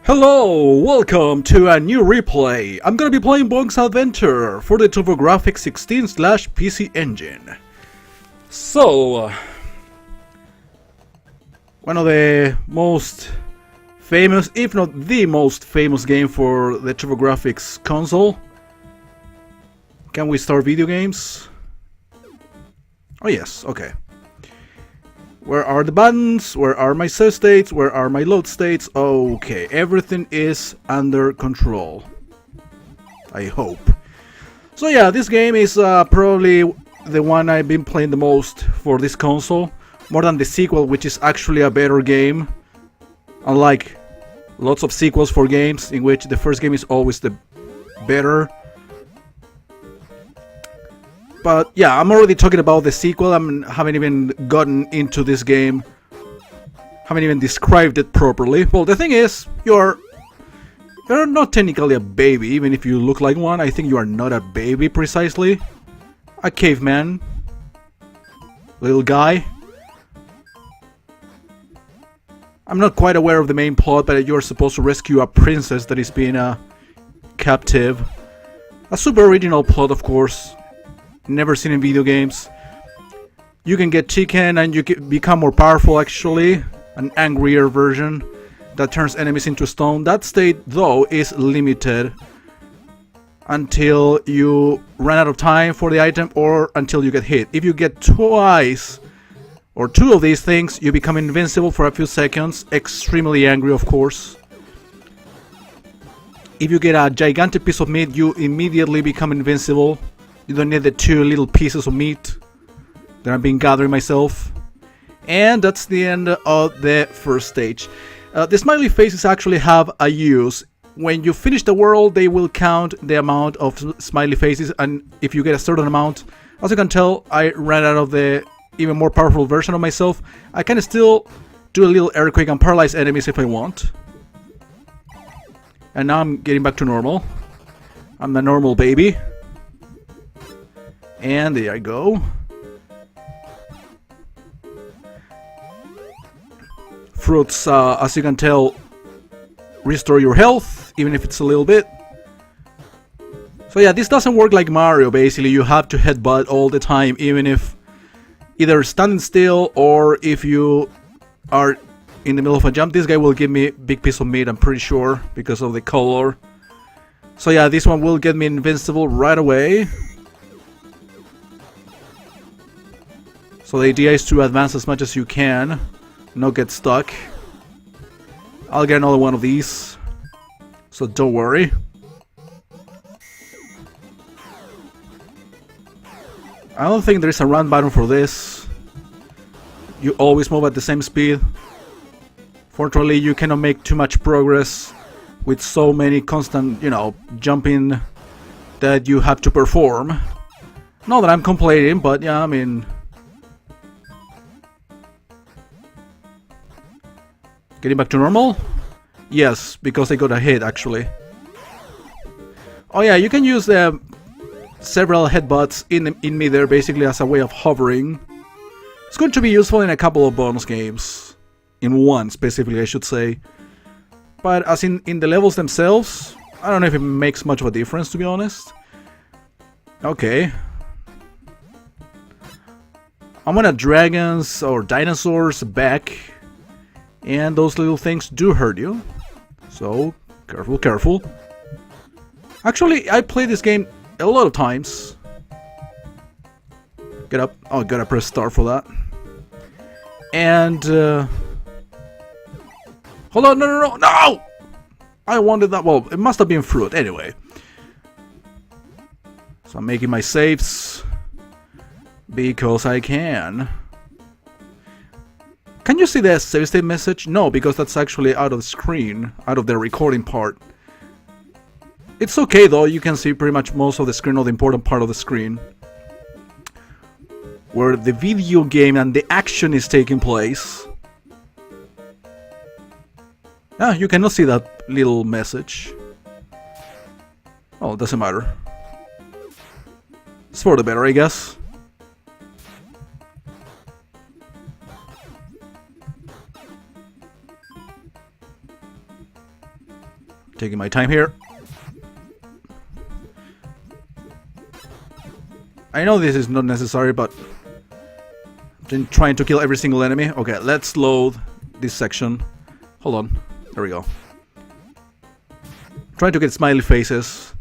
Hello, welcome to a new replay. I'm gonna be playing Bonk's Adventure for the Turbografx-16/PC engine. So, one of the most famous, if not the most famous game for the Turbografx console. Can we start video games? Oh yes, okay. Where are the buttons? Where are my save states? Where are my load states? Okay, everything is under control. I hope. So yeah, this game is probably the one I've been playing the most for this console. More than the sequel, which is actually a better game. Unlike lots of sequels for games in which the first game is always the better. But yeah, I'm already talking about the sequel. I haven't even gotten into this game. Haven't even described it properly. Well, the thing is, you're not technically a baby, even if you look like one. I think you are not a baby precisely. A caveman. Little guy. I'm not quite aware of the main plot, but you're supposed to rescue a princess that is being captive. A super original plot, of course. Never seen in video games. You can get chicken and you can become more powerful, actually. An angrier version that turns enemies into stone. That state, though, is limited until you run out of time for the item or until you get hit. If you get twice or two of these things, you become invincible for a few seconds. Extremely angry, of course. If you get a gigantic piece of meat, you immediately become invincible. You don't need the two little pieces of meat that I've been gathering myself. And that's the end of the first stage. The smiley faces actually have a use. When you finish the world, they will count the amount of smiley faces, and if you get a certain amount, as you can tell, I ran out of the even more powerful version of myself. I can still do a little earthquake and paralyze enemies if I want. And now I'm getting back to normal. I'm a normal baby. And there I go. Fruits, as you can tell, restore your health, even if it's a little bit. So yeah, this doesn't work like Mario, basically. You have to headbutt all the time, even if either standing still or if you are in the middle of a jump. This guy will give me a big piece of meat, I'm pretty sure, because of the color. So yeah, this one will get me invincible right away. So the idea is to advance as much as you can, not get stuck. I'll get another one of these, so don't worry. I don't think there's a run button for this. You always move at the same speed. Fortunately, you cannot make too much progress with so many constant, jumping that you have to perform. Not that I'm complaining, but yeah, I mean... Getting back to normal? Yes, because I got a hit, actually. Oh yeah, you can use several headbutts in midair, basically as a way of hovering. It's going to be useful in a couple of bonus games. In one, specifically, I should say. But as in the levels themselves, I don't know if it makes much of a difference, to be honest. Okay. I'm gonna dragons or dinosaurs back. And those little things do hurt you. So, careful, careful. Actually, I played this game a lot of times. Get up. Oh, gotta press start for that. And, hold on, no! No! I wanted that. Well, it must have been fruit, anyway. So I'm making my saves. Because I can. Can you see the save state message? No, because that's actually out of the screen, out of the recording part. It's okay though, you can see pretty much most of the screen, or the important part of the screen. Where the video game and the action is taking place. Ah, you cannot see that little message. Oh, it doesn't matter. It's for the better, I guess. Taking my time here. I know this is not necessary, but I'm trying to kill every single enemy. Okay, let's load this section. Hold on. There we go. Trying to get smiley faces.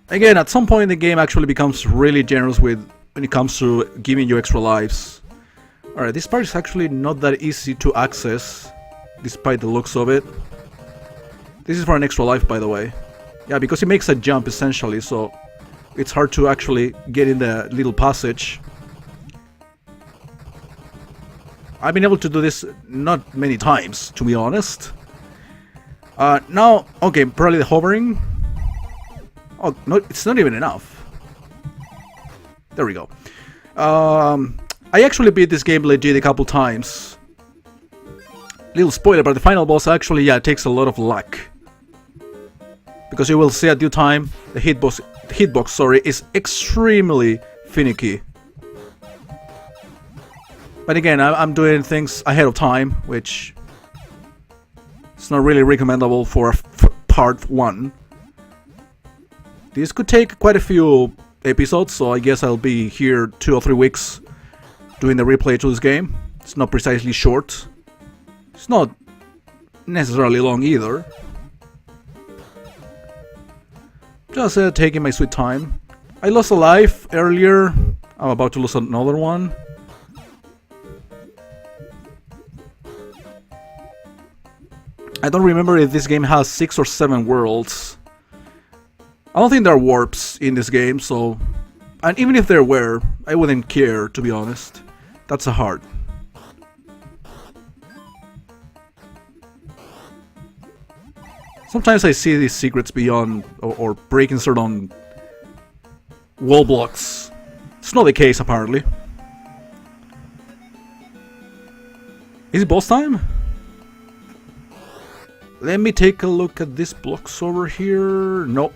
Again, at some point the game actually becomes really generous when it comes to giving you extra lives. Alright, this part is actually not that easy to access, despite the looks of it. This is for an extra life, by the way. Yeah, because it makes a jump, essentially, so it's hard to actually get in the little passage. I've been able to do this not many times, to be honest. Now, okay, probably the hovering. Oh, no, it's not even enough. There we go. I actually beat this game legit a couple times. Little spoiler, but the final boss actually, yeah, takes a lot of luck. Because you will see at due time, the hitbox, sorry, is extremely finicky. But again, I'm doing things ahead of time, which is not really recommendable for part 1. This could take quite a few episodes, so I guess I'll be here 2 or 3 weeks doing the replay to this game. It's not precisely short. It's not necessarily long either. Just taking my sweet time. I lost a life earlier. I'm about to lose another one. I don't remember if this game has 6 or 7 worlds. I don't think there are warps in this game, so... And even if there were, I wouldn't care, to be honest. That's a heart. Sometimes I see these secrets beyond or breaking certain wall blocks. It's not the case, apparently. Is it boss time? Let me take a look at these blocks over here. Nope.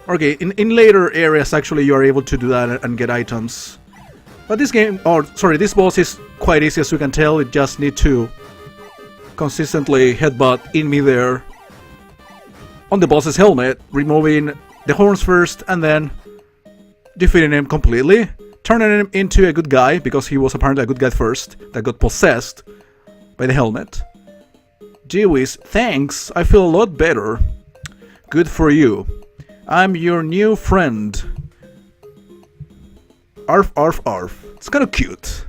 Okay, in later areas actually you are able to do that and get items. But this game, or sorry, this boss is quite easy as you can tell. It just need to consistently headbutt in midair on the boss's helmet, removing the horns first and then defeating him completely, turning him into a good guy, because he was apparently a good guy first, that got possessed by the helmet. Gee whiz, thanks, I feel a lot better. Good for you. I'm your new friend. Arf, arf, arf. It's kind of cute.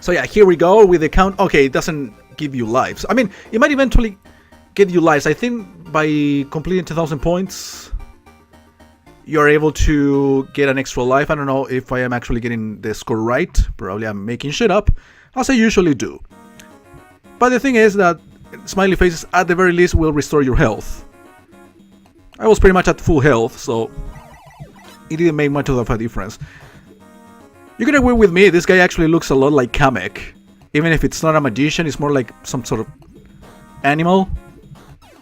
So yeah, here we go with the count. Okay, it doesn't give you lives. I mean, it might eventually get you lives. I think by completing 2,000 points, you're able to get an extra life. I don't know if I am actually getting the score right. Probably I'm making shit up, as I usually do. But the thing is that smiley faces, at the very least, will restore your health. I was pretty much at full health, so it didn't make much of a difference. You can agree with me, this guy actually looks a lot like Kamek. Even if it's not a magician, it's more like some sort of animal.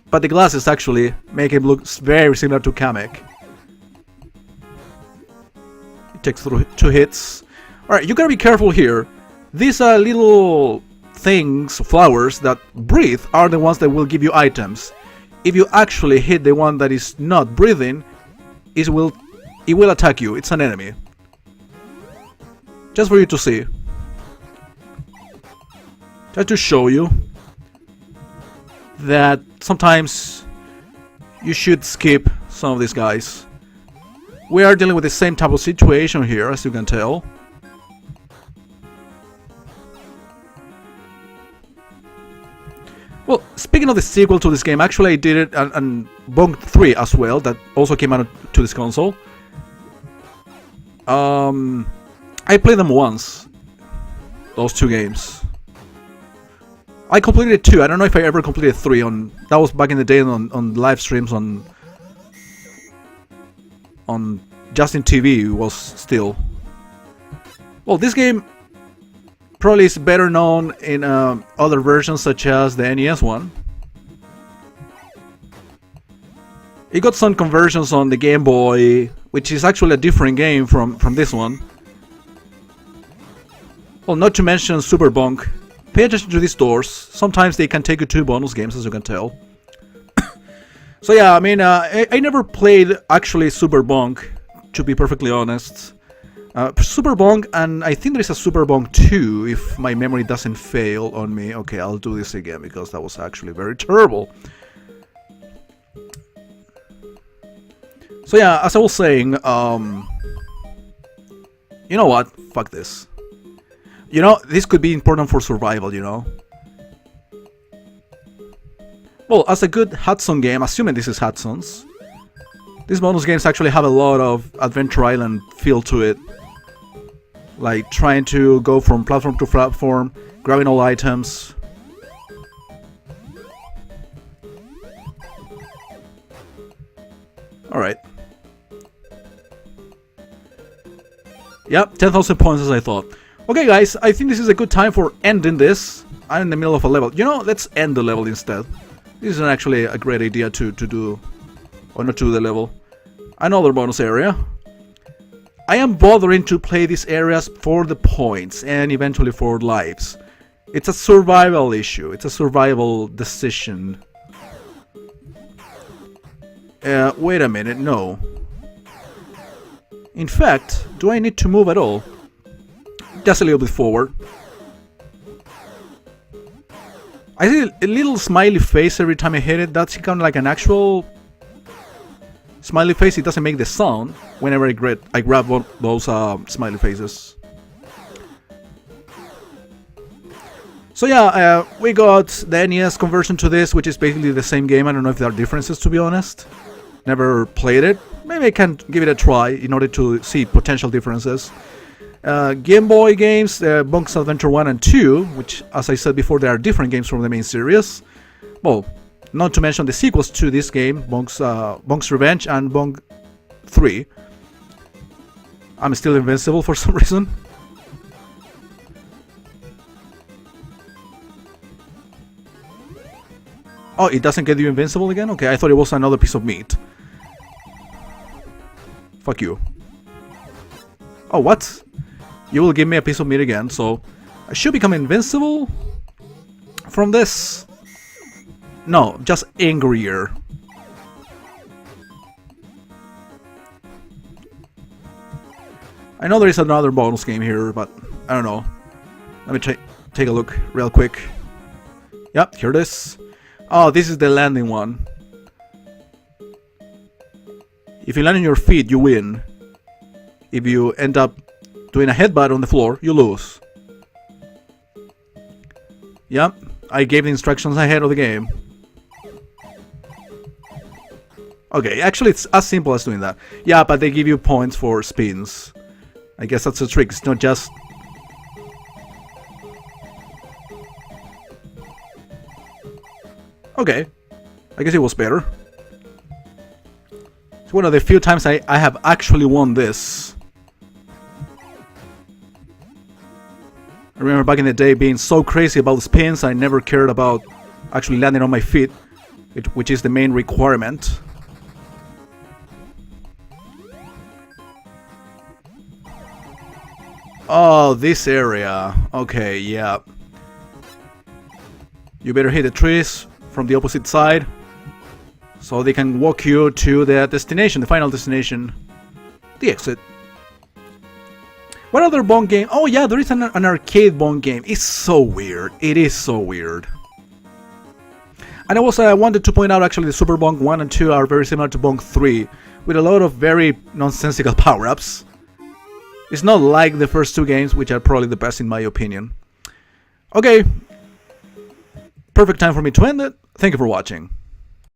But the glasses actually make him look very similar to Kamek. It takes through 2 hits. Alright, you gotta be careful here. These little things, flowers that breathe, are the ones that will give you items. If you actually hit the one that is not breathing, it will attack you. It's an enemy. Just for you to see. Just to show you that sometimes you should skip some of these guys. We are dealing with the same type of situation here, as you can tell. Well, speaking of the sequel to this game, actually I did it on Bonk 3 as well, that also came out to this console. I played them once, those 2 games. I completed 2, I don't know if I ever completed 3, that was back in the day on live streams on Justin TV was still. Well, this game probably is better known in other versions such as the NES one. It got some conversions on the Game Boy, which is actually a different game from this one. Well, not to mention Super Bonk, Pay attention to these doors. Sometimes they can take you to bonus games, as you can tell. So yeah, I mean, I never played actually Super Bonk, to be perfectly honest. Super Bonk, and I think there is a Super Bonk 2, if my memory doesn't fail on me. Okay, I'll do this again, because that was actually very terrible. So yeah, as I was saying, you know what? Fuck this. You know, this could be important for survival, you know? Well, as a good Hudson game, assuming this is Hudson's, these bonus games actually have a lot of Adventure Island feel to it. Like trying to go from platform to platform, grabbing all items. Alright. Yep, 10,000 points as I thought. Okay guys, I think this is a good time for ending this. I'm in the middle of a level. You know, let's end the level instead. This is actually a great idea to do, or not to do the level. Another bonus area. I am bothering to play these areas for the points and eventually for lives. It's a survival issue. It's a survival decision. Wait a minute, no. In fact, do I need to move at all? Just a little bit forward. I see a little smiley face every time I hit it. That's kind of like an actual smiley face. It doesn't make the sound whenever I grab one of those smiley faces. So yeah, we got the NES conversion to this, which is basically the same game. I don't know if there are differences, to be honest. Never played it. Maybe I can give it a try in order to see potential differences. Game Boy games, Bonk's Adventure 1 and 2, which, as I said before, they are different games from the main series. Well, not to mention the sequels to this game, Bonk's Revenge and Bonk 3. I'm still invincible for some reason. Oh, it doesn't get you invincible again? Okay, I thought it was another piece of meat. Fuck you. Oh, what? You will give me a piece of meat again, so I should become invincible from this? No, just angrier. I know there is another bonus game here, but I don't know. Let me take a look real quick. Yep, here it is. Oh, this is the landing one. If you land on your feet, you win. If you end up doing a headbutt on the floor, you lose. Yep, I gave the instructions ahead of the game. Okay, actually it's as simple as doing that. Yeah, but they give you points for spins. I guess that's the trick, it's not just... Okay, I guess it was better. It's one of the few times I have actually won this. I remember back in the day being so crazy about the spins, I never cared about actually landing on my feet, which is the main requirement. Oh, this area. Okay, yeah. You better hit the trees from the opposite side, so they can walk you to the destination, the final destination, the exit. What other Bonk game? Oh yeah, there is an arcade Bonk game. It's so weird. It is so weird. And I also wanted to point out actually the Super Bonk 1 and 2 are very similar to Bonk 3, with a lot of very nonsensical power-ups. It's not like the first two games, which are probably the best in my opinion. Okay. Perfect time for me to end it. Thank you for watching.